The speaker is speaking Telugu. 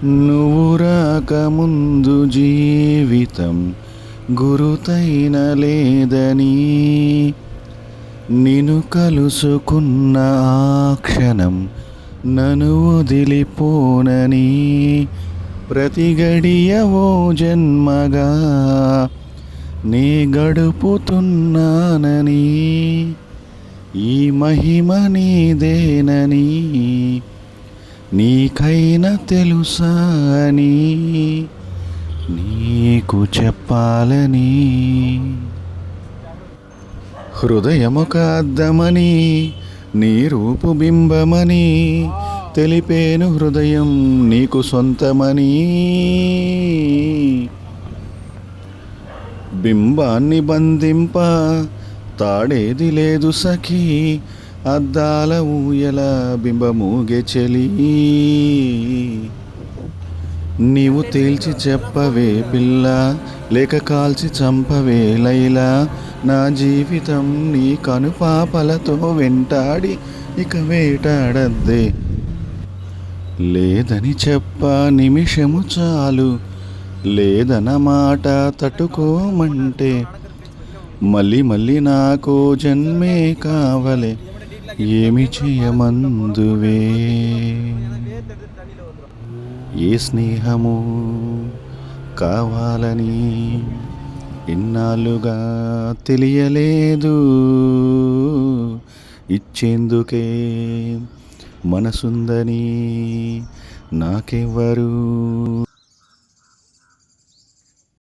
నువ్వు రాకముందు జీవితం గురుతైన లేదని, నిన్ను కలుసుకున్న ఆ క్షణం నన్ను వదిలిపోనని, ప్రతి గడియ ఓ జన్మగా నే గడుపుతున్నానని, ఈ మహిమ నీదేనని నీకైనా తెలుసా అని నీకు చెప్పాలని. హృదయమొక అద్దమని, నీ రూపు బింబమని తెలిపేను హృదయం నీకు సొంతమని. బింబాన్ని బంధింప తాడేది లేదు సఖీ, అద్దాల ఊయల బింబమూగే చెలి. నీవు తేల్చి చెప్పవే పిల్ల, లేక కాల్చి చంపవే లైలా. నా జీవితం నీ కనుపాపలతో వెంటాడి ఇక వేటాడద్దే. లేదని చెప్ప నిమిషము చాలు, లేదన్న మాట తట్టుకోమంటే, మళ్ళీ మళ్ళీ నాకు జన్మే కావలే, ఏమి చేయమందువే. ఏ స్నేహము కావాలని ఇన్నాళ్ళుగా తెలియలేదు, ఇచ్చేందుకే మనసుందని నాకెవ్వరు